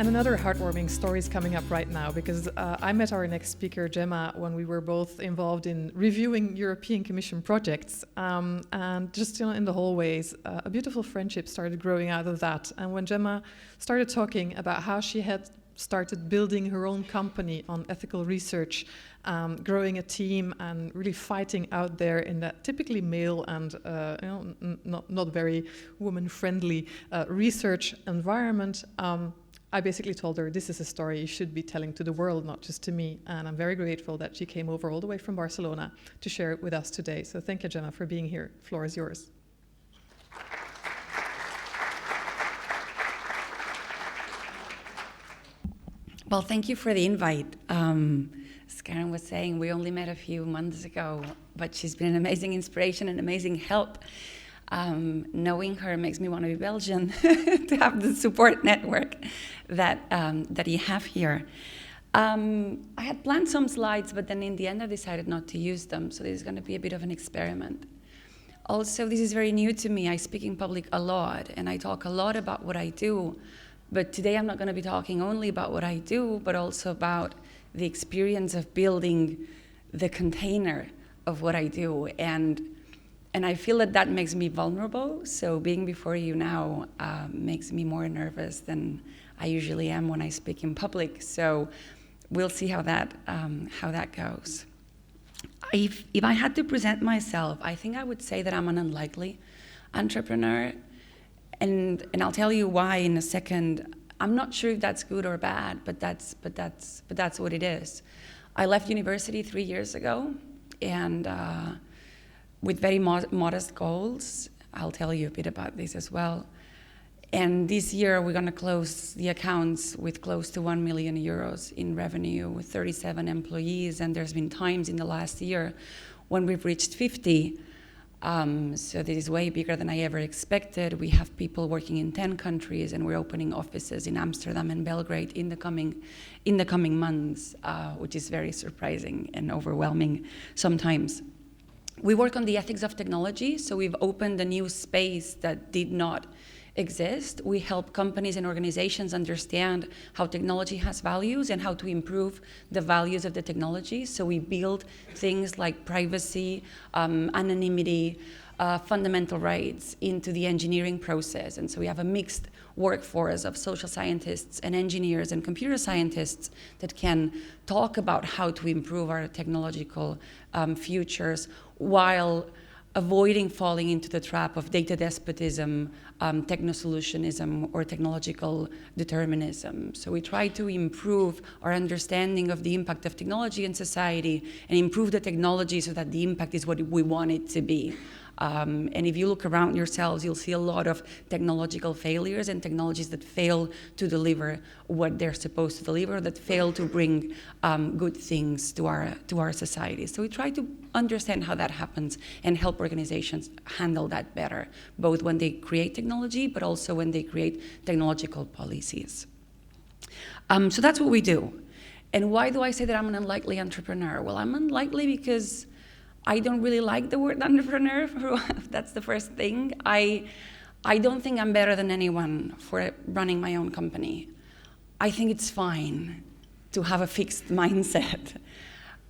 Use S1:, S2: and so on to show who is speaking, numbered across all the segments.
S1: And another heartwarming story is coming up right now because I met our next speaker, Gemma, when we were both involved in reviewing European Commission projects. And just in the hallways, a beautiful friendship started growing out of that. And when Gemma started talking about how she had started building her own company on ethical research, growing a team and really fighting out there in that typically male and not very woman-friendly research environment, I basically told her, this is a story you should be telling to the world, not just to me. And I'm very grateful that she came over all the way from Barcelona to share it with us today. So thank you, Gemma, for being here. The floor is yours.
S2: Well, thank you for the invite. As Karen was saying, we only met a few months ago, but she's been an amazing inspiration and amazing help. Knowing her makes me want to be Belgian to have the support network that you have here. I had planned some slides, but then in the end I decided not to use them, so this is going to be a bit of an experiment. Also, this is very new to me. I speak in public a lot, and I talk a lot about what I do, but today I'm not going to be talking only about what I do, but also about the experience of building the container of what I do. And I feel that makes me vulnerable, so being before you now makes me more nervous than I usually am when I speak in public. So we'll see how that goes. If I had to present myself, I think I would say that I'm an unlikely entrepreneur, and I'll tell you why in a second. I'm not sure if that's good or bad, but that's what it is. I left university 3 years ago, and with very modest goals. I'll tell you a bit about this as well. And this year we're going to close the accounts with close to 1 million euros in revenue with 37 employees, and there's been times in the last year when we've reached 50. So this is way bigger than I ever expected. We have people working in 10 countries, and we're opening offices in Amsterdam and Belgrade in the coming months, which is very surprising and overwhelming sometimes. We work on the ethics of technology, so we've opened a new space that did not exist. We help companies and organizations understand how technology has values and how to improve the values of the technology. So we build things like privacy, anonymity, fundamental rights into the engineering process. And so we have a mixed workforce of social scientists and engineers and computer scientists that can talk about how to improve our technological futures while avoiding falling into the trap of data despotism, techno-solutionism, or technological determinism. So we try to improve our understanding of the impact of technology in society and improve the technology so that the impact is what we want it to be. And if you look around yourselves, you'll see a lot of technological failures and technologies that fail to deliver what they're supposed to deliver, that fail to bring good things to our society. So we try to understand how that happens and help organizations handle that better, both when they create technology, but also when they create technological policies. So that's what we do. And why do I say that I'm an unlikely entrepreneur? Well, I'm unlikely because I don't really like the word entrepreneur. That's the first thing. I don't think I'm better than anyone for running my own company. I think it's fine to have a fixed mindset.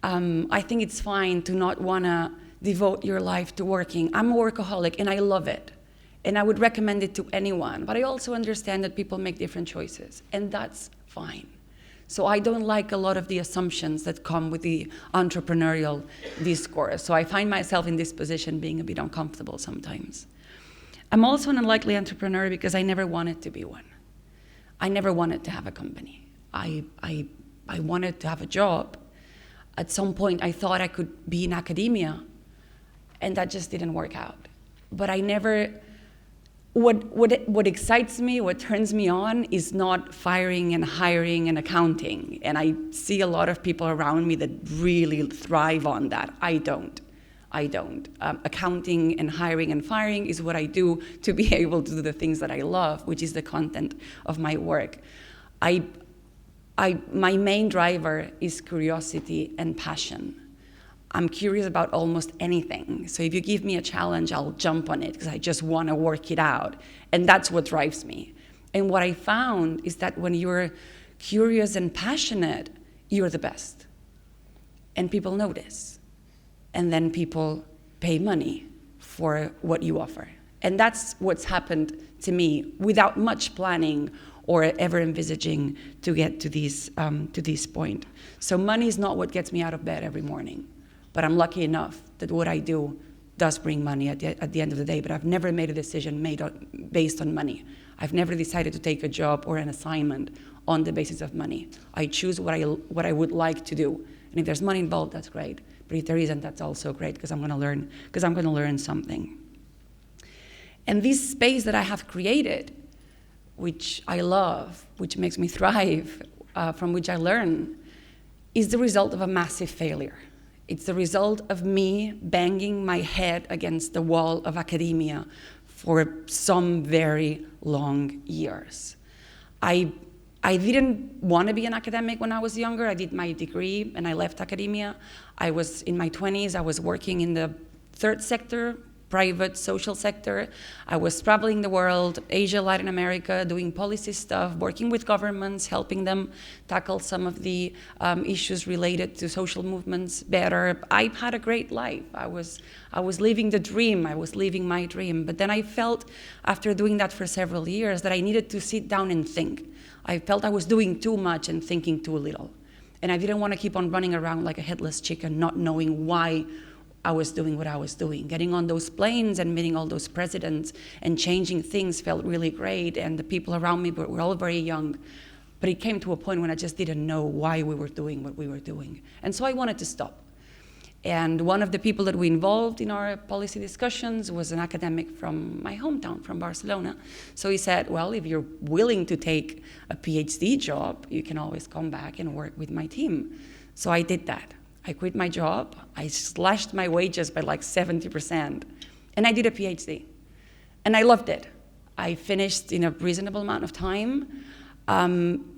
S2: I think it's fine to not want to devote your life to working. I'm a workaholic and I love it. And I would recommend it to anyone. But I also understand that people make different choices, and that's fine. So I don't like a lot of the assumptions that come with the entrepreneurial discourse. So I find myself in this position being a bit uncomfortable sometimes. I'm also an unlikely entrepreneur because I never wanted to be one. I never wanted to have a company. I wanted to have a job. At some point, I thought I could be in academia, and that just didn't work out. But I never. What excites me, what turns me on, is not firing and hiring and accounting. And I see a lot of people around me that really thrive on that. I don't. Accounting and hiring and firing is what I do to be able to do the things that I love, which is the content of my work. My main driver is curiosity and passion. I'm curious about almost anything. So if you give me a challenge, I'll jump on it because I just want to work it out. And that's what drives me. And what I found is that when you're curious and passionate, you're the best. And people notice. And then people pay money for what you offer. And that's what's happened to me without much planning or ever envisaging to get to this point. So money is not what gets me out of bed every morning. But I'm lucky enough that what I do does bring money at the end of the day. But I've never made a decision based on money. I've never decided to take a job or an assignment on the basis of money. I choose what I would like to do. And if there's money involved, that's great. But if there isn't, that's also great, because I'm going to learn something. And this space that I have created, which I love, which makes me thrive, from which I learn, is the result of a massive failure. It's the result of me banging my head against the wall of academia for some very long years. I didn't want to be an academic when I was younger. I did my degree and I left academia. I was in my 20s. I was working in the third sector, private social sector. I was traveling the world, Asia, Latin America, doing policy stuff, working with governments, helping them tackle some of the issues related to social movements better. I had a great life. I was living the dream. I was living my dream. But then I felt, after doing that for several years, that I needed to sit down and think. I felt I was doing too much and thinking too little. And I didn't want to keep on running around like a headless chicken, not knowing why I was doing what I was doing. Getting on those planes and meeting all those presidents and changing things felt really great, and the people around me were all very young. But it came to a point when I just didn't know why we were doing what we were doing. And so I wanted to stop. And one of the people that we involved in our policy discussions was an academic from my hometown, from Barcelona. So he said, well, if you're willing to take a PhD job, you can always come back and work with my team. So I did that. I quit my job, I slashed my wages by like 70%, and I did a PhD. And I loved it. I finished in a reasonable amount of time.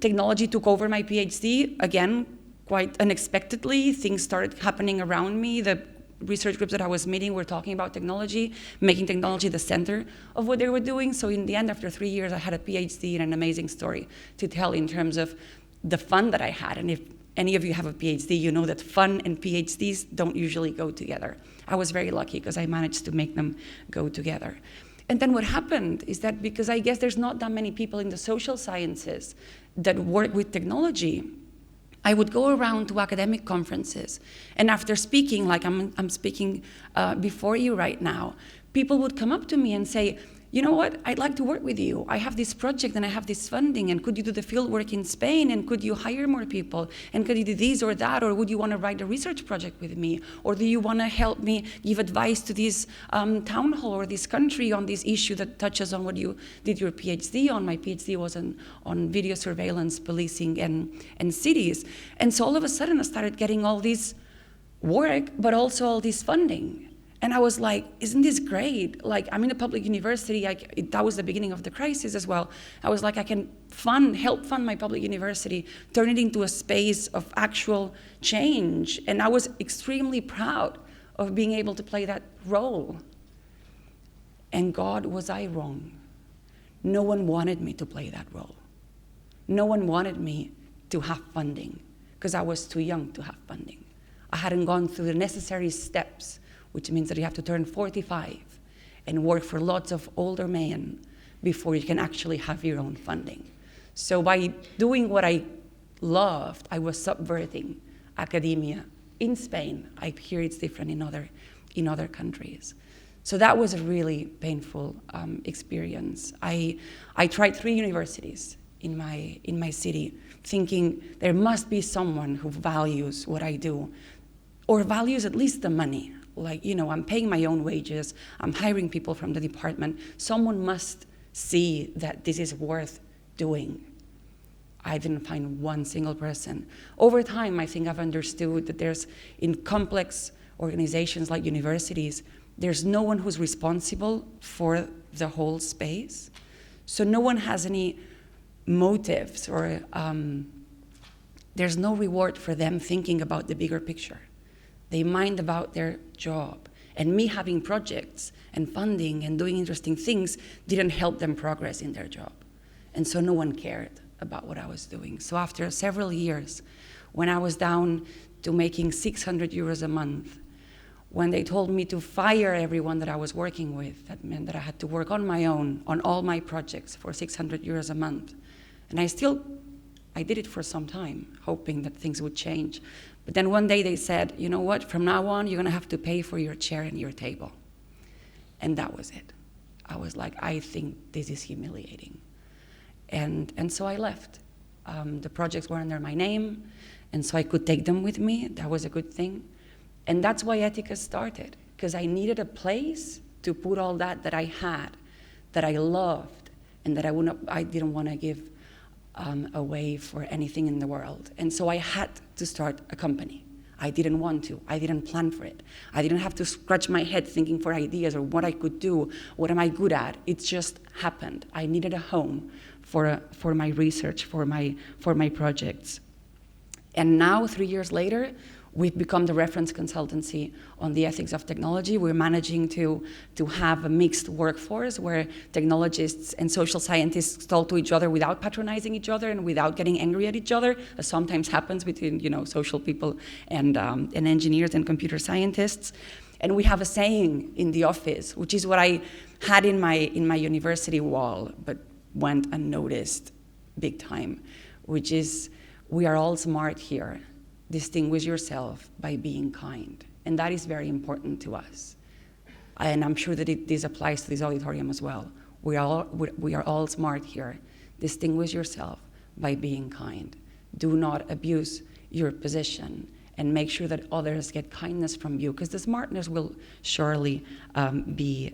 S2: Technology took over my PhD, again, quite unexpectedly. Things started happening around me. The research groups that I was meeting were talking about technology, making technology the center of what they were doing. So in the end, after 3 years, I had a PhD and an amazing story to tell in terms of the fun that I had. And if any of you have a PhD, you know that fun and PhDs don't usually go together. I was very lucky because I managed to make them go together. And then what happened is that, because I guess there's not that many people in the social sciences that work with technology, I would go around to academic conferences, and after speaking, like I'm speaking before you right now, people would come up to me and say, you know what, I'd like to work with you. I have this project and I have this funding, and could you do the field work in Spain, and could you hire more people, and could you do this or that, or would you want to write a research project with me, or do you want to help me give advice to this town hall or this country on this issue that touches on what you did your PhD on. My PhD was on video surveillance, policing, and cities. And so all of a sudden I started getting all this work, but also all this funding. And I was like, isn't this great? Like, I'm in a public university. That was the beginning of the crisis as well. I was like, I can help fund my public university, turn it into a space of actual change. And I was extremely proud of being able to play that role. And God, was I wrong? No one wanted me to play that role. No one wanted me to have funding because I was too young to have funding. I hadn't gone through the necessary steps, which means that you have to turn 45 and work for lots of older men before you can actually have your own funding. So by doing what I loved, I was subverting academia in Spain. I hear it's different in other countries. So that was a really painful experience. I tried 3 universities in my city, thinking there must be someone who values what I do, or values at least the money. Like, I'm paying my own wages, I'm hiring people from the department. Someone must see that this is worth doing. I didn't find one single person. Over time, I think I've understood that in complex organizations like universities, there's no one who's responsible for the whole space. So no one has any motives, or there's no reward for them thinking about the bigger picture. They mind about their job. And me having projects and funding and doing interesting things didn't help them progress in their job. And so no one cared about what I was doing. So after several years, when I was down to making 600 euros a month, when they told me to fire everyone that I was working with, that meant that I had to work on my own, on all my projects for 600 euros a month. And I did it for some time, hoping that things would change. But then one day they said, you know what, from now on, you're gonna have to pay for your chair and your table. And that was it. I was like, I think this is humiliating. And so I left. The projects were under my name, and so I could take them with me. That was a good thing. And that's why Etica started, because I needed a place to put all that I had, that I loved, and that I didn't want to give away for anything in the world. And so I had to start a company. I didn't want to. I didn't plan for it. I didn't have to scratch my head thinking for ideas or what I could do, what am I good at. It just happened. I needed a home for my research, for my projects. And now, 3 years later, we've become the reference consultancy on the ethics of technology. We're managing to have a mixed workforce where technologists and social scientists talk to each other without patronizing each other and without getting angry at each other, as sometimes happens between social people and engineers and computer scientists. And we have a saying in the office, which is what I had in my university wall, but went unnoticed big time, which is, we are all smart here. Distinguish yourself by being kind. And that is very important to us. And I'm sure that this applies to this auditorium as well. We are all smart here. Distinguish yourself by being kind. Do not abuse your position, and make sure that others get kindness from you, because the smartness will surely be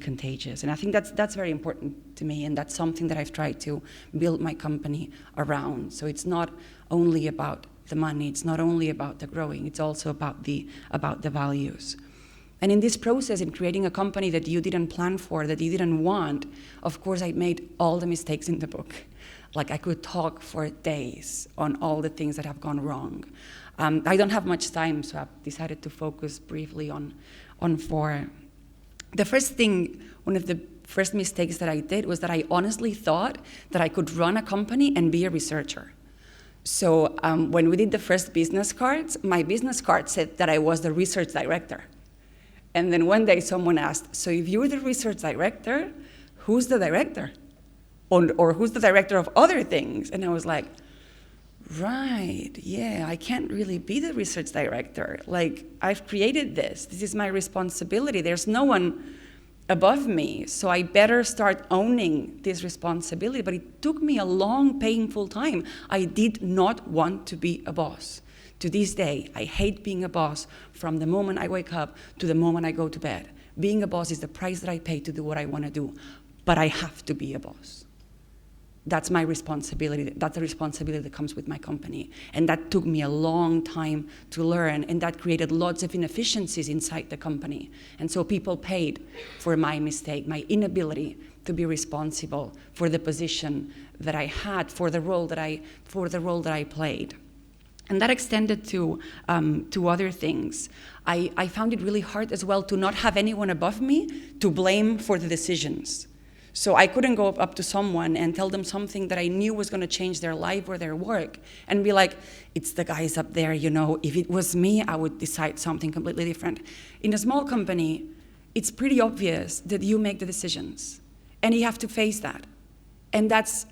S2: contagious. And I think that's very important to me, and that's something that I've tried to build my company around. So it's not only about the money, it's not only about the growing, it's also about the values. And in this process, in creating a company that you didn't plan for, that you didn't want, of course I made all the mistakes in the book. Like, I could talk for days on all the things that have gone wrong. I don't have much time, so I've decided to focus briefly on four. The first thing, one of the first mistakes that I did was that I honestly thought that I could run a company and be a researcher. So when we did the first business cards, my business card said that I was the research director. And then one day someone asked, so if you're the research director, who's the director? Or who's the director of other things? And I was like, right, yeah, I can't really be the research director. Like, I've created this. This is my responsibility. There's no one above me, so I better start owning this responsibility. But it took me a long, painful time. I did not want to be a boss. To this day, I hate being a boss from the moment I wake up to the moment I go to bed. Being a boss is the price that I pay to do what I want to do, but I have to be a boss. That's my responsibility. That's the responsibility that comes with my company. And that took me a long time to learn, and that created lots of inefficiencies inside the company. And so people paid for my mistake, my inability to be responsible for the position that I had, for the role that I played. And that extended to other things. I found it really hard as well to not have anyone above me to blame for the decisions. So I couldn't go up to someone and tell them something that I knew was going to change their life or their work and be like, it's the guys up there, if it was me, I would decide something completely different. In a small company, it's pretty obvious that you make the decisions, and you have to face that. And that's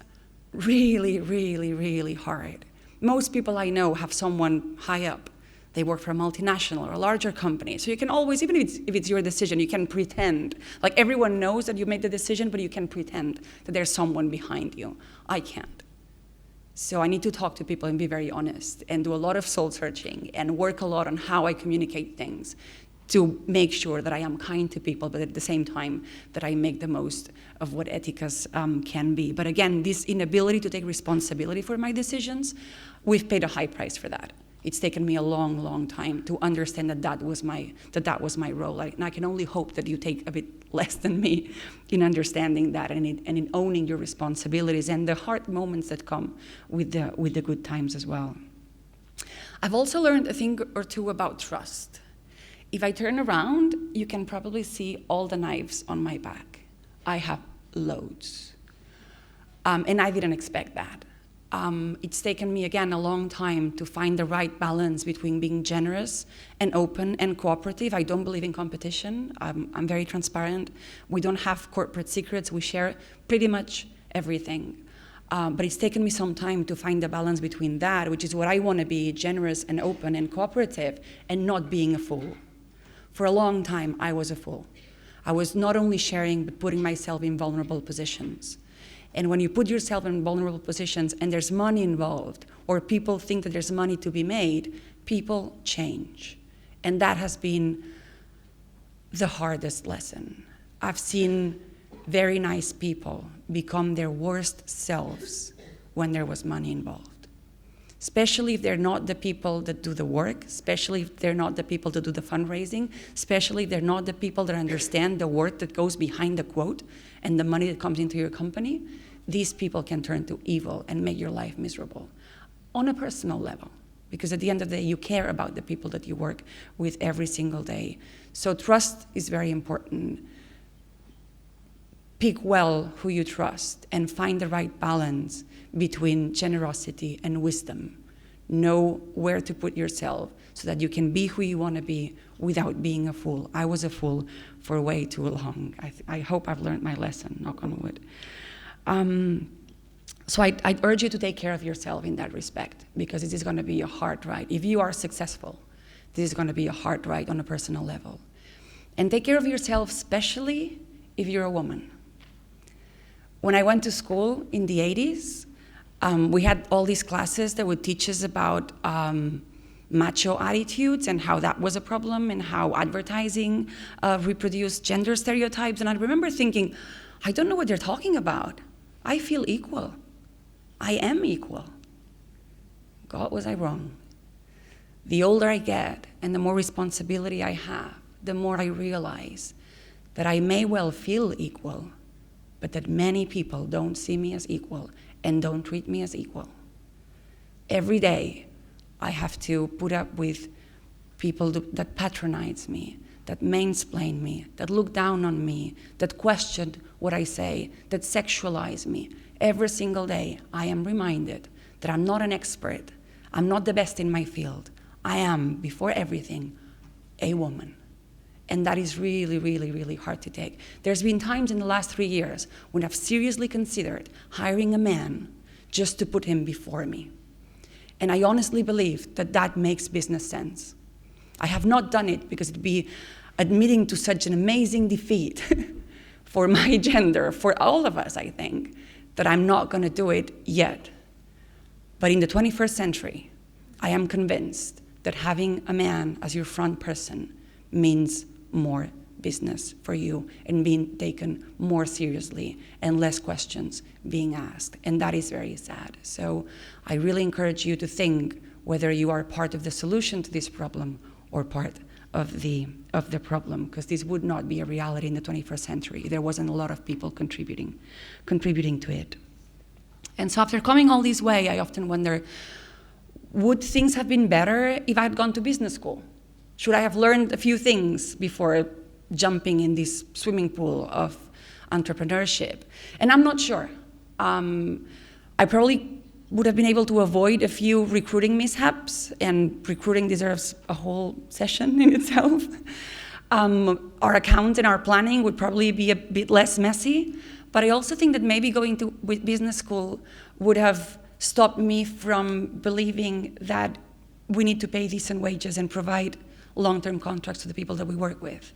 S2: really, really, really hard. Most people I know have someone high up. They work for a multinational or a larger company. So you can always, even if it's your decision, you can pretend. Like, everyone knows that you made the decision, but you can pretend that there's someone behind you. I can't. So I need to talk to people and be very honest and do a lot of soul searching and work a lot on how I communicate things to make sure that I am kind to people, but at the same time that I make the most of what Eticas can be. But again, this inability to take responsibility for my decisions, we've paid a high price for that. It's taken me a long, long time to understand that was my role. And I can only hope that you take a bit less than me in understanding that and in owning your responsibilities and the hard moments that come with the good times as well. I've also learned a thing or two about trust. If I turn around, you can probably see all the knives on my back. I have loads. And I didn't expect that. It's taken me, again, a long time to find the right balance between being generous and open and cooperative. I don't believe in competition. I'm very transparent. We don't have corporate secrets. We share pretty much everything. But it's taken me some time to find the balance between that, which is what I want to be, generous and open and cooperative, and not being a fool. For a long time, I was a fool. I was not only sharing, but putting myself in vulnerable positions. And when you put yourself in vulnerable positions and there's money involved, or people think that there's money to be made, people change. And that has been the hardest lesson. I've seen very nice people become their worst selves when there was money involved. Especially if they're not the people that do the work, especially if they're not the people that do the fundraising, especially if they're not the people that understand the work that goes behind the quote and the money that comes into your company. These people can turn to evil and make your life miserable on a personal level, because at the end of the day, you care about the people that you work with every single day. So trust is very important. Pick well who you trust and find the right balance between generosity and wisdom. Know where to put yourself so that you can be who you want to be without being a fool. I was a fool for way too long. I hope I've learned my lesson, knock on wood. So I'd urge you to take care of yourself in that respect, because this is going to be a hard ride. If you are successful, this is going to be a hard ride on a personal level. And take care of yourself, especially if you're a woman. When I went to school in the 80s, we had all these classes that would teach us about macho attitudes and how that was a problem and how advertising reproduced gender stereotypes. And I remember thinking, I don't know what they're talking about. I feel equal. I am equal. God, was I wrong? The older I get and the more responsibility I have, the more I realize that I may well feel equal, but that many people don't see me as equal and don't treat me as equal. Every day, I have to put up with people that patronize me, that mansplain me, that look down on me, that question what I say, that sexualize me. Every single day, I am reminded that I'm not an expert. I'm not the best in my field. I am, before everything, a woman. And that is really, really, really hard to take. There's been times in the last 3 years when I've seriously considered hiring a man just to put him before me. And I honestly believe that that makes business sense. I have not done it because it'd be admitting to such an amazing defeat for my gender, for all of us, I think, that I'm not going to do it yet. But in the 21st century, I am convinced that having a man as your front person means more business for you and being taken more seriously and less questions being asked. And that is very sad. So I really encourage you to think whether you are part of the solution to this problem or part of the problem, because this would not be a reality in the 21st century. There wasn't a lot of people contributing to it. And so after coming all this way, I often wonder, would things have been better if I had gone to business school? Should I have learned a few things before jumping in this swimming pool of entrepreneurship? And I'm not sure. I probably would have been able to avoid a few recruiting mishaps, and recruiting deserves a whole session in itself. Our accounts and our planning would probably be a bit less messy, but I also think that maybe going to business school would have stopped me from believing that we need to pay decent wages and provide long-term contracts to the people that we work with.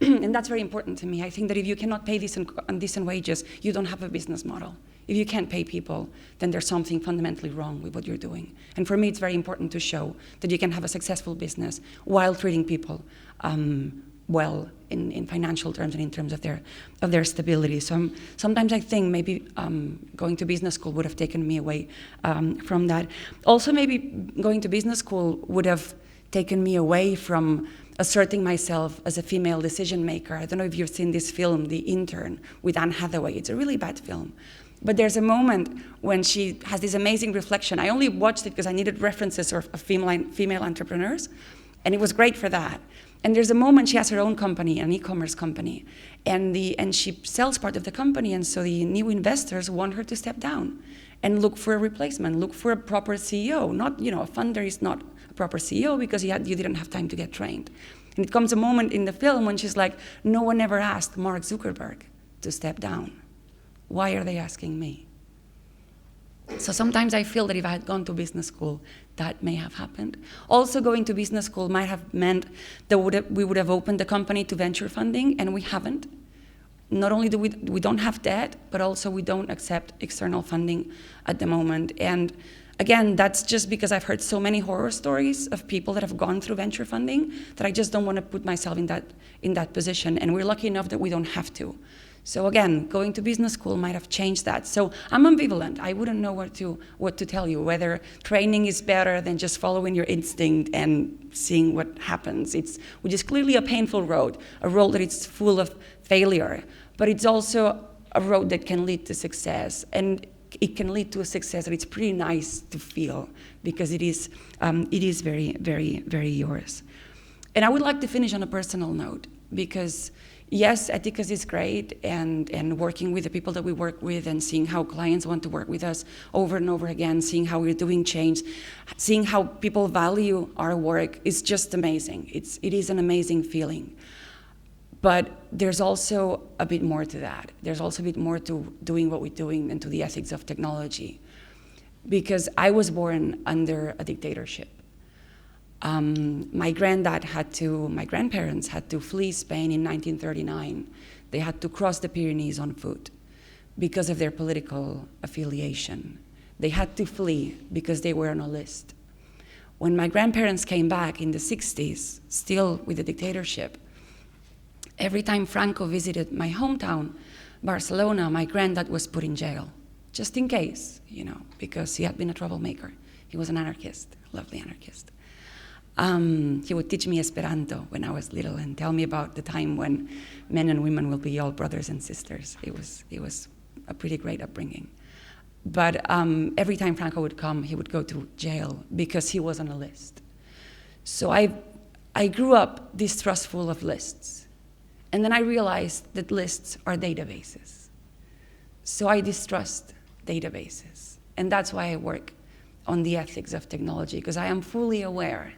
S2: And that's very important to me. I think that if you cannot pay decent wages, you don't have a business model. If you can't pay people, then there's something fundamentally wrong with what you're doing. And for me, it's very important to show that you can have a successful business while treating people well in financial terms and in terms of their stability. So sometimes I think maybe going to business school would have taken me away from that. Also, maybe going to business school would have taken me away from asserting myself as a female decision maker. I don't know if you've seen this film, The Intern, with Anne Hathaway. It's a really bad film. But there's a moment when she has this amazing reflection. I only watched it because I needed references of female entrepreneurs, and it was great for that. And there's a moment she has her own company, an e-commerce company, and she sells part of the company, and so the new investors want her to step down and look for a replacement, look for a proper CEO. Not, a funder is not a proper CEO because you didn't have time to get trained. And it comes a moment in the film when she's like, no one ever asked Mark Zuckerberg to step down. Why are they asking me? So sometimes I feel that if I had gone to business school, that may have happened. Also, going to business school might have meant that we would have opened the company to venture funding, and we haven't. Not only do we don't have debt, but also we don't accept external funding at the moment. And again, that's just because I've heard so many horror stories of people that have gone through venture funding that I just don't want to put myself in that position. And we're lucky enough that we don't have to. So again, going to business school might have changed that. So I'm ambivalent. I wouldn't know what to tell you, whether training is better than just following your instinct and seeing what happens. Which is clearly a painful road, a road that is full of failure, but it's also a road that can lead to success. And it can lead to a success that it's pretty nice to feel, because it is very, very, very yours. And I would like to finish on a personal note, because yes, Ethicus is great, and working with the people that we work with and seeing how clients want to work with us over and over again, seeing how we're doing change, seeing how people value our work is just amazing. It is an amazing feeling. But there's also a bit more to that. There's also a bit more to doing what we're doing and to the ethics of technology. Because I was born under a dictatorship. My grandparents had to flee Spain in 1939. They had to cross the Pyrenees on foot because of their political affiliation. They had to flee because they were on a list. When my grandparents came back in the 60s, still with the dictatorship, every time Franco visited my hometown, Barcelona, my granddad was put in jail, just in case, because he had been a troublemaker. He was an anarchist, lovely anarchist. He would teach me Esperanto when I was little and tell me about the time when men and women will be all brothers and sisters. It was a pretty great upbringing. But every time Franco would come, he would go to jail because he was on a list. So I grew up distrustful of lists. And then I realized that lists are databases. So I distrust databases. And that's why I work on the ethics of technology, because I am fully aware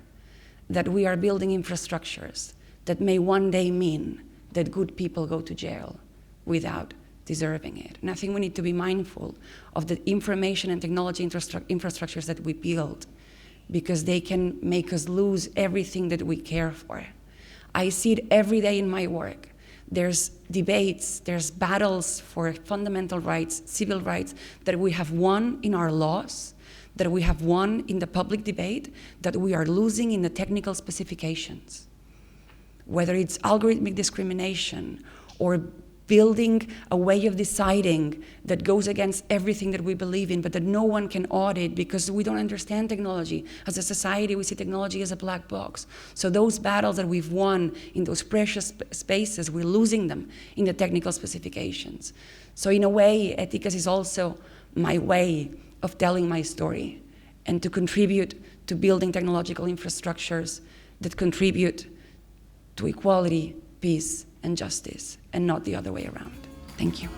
S2: that we are building infrastructures that may one day mean that good people go to jail without deserving it. And I think we need to be mindful of the information and technology infrastructures that we build, because they can make us lose everything that we care for. I see it every day in my work. There's debates, there's battles for fundamental rights, civil rights, that we have won in our laws, that we have won in the public debate, that we are losing in the technical specifications. Whether it's algorithmic discrimination or building a way of deciding that goes against everything that we believe in, but that no one can audit because we don't understand technology. As a society, we see technology as a black box. So those battles that we've won in those precious spaces, we're losing them in the technical specifications. So in a way, Ethicus is also my way of telling my story and to contribute to building technological infrastructures that contribute to equality, peace, and justice, and not the other way around. Thank you.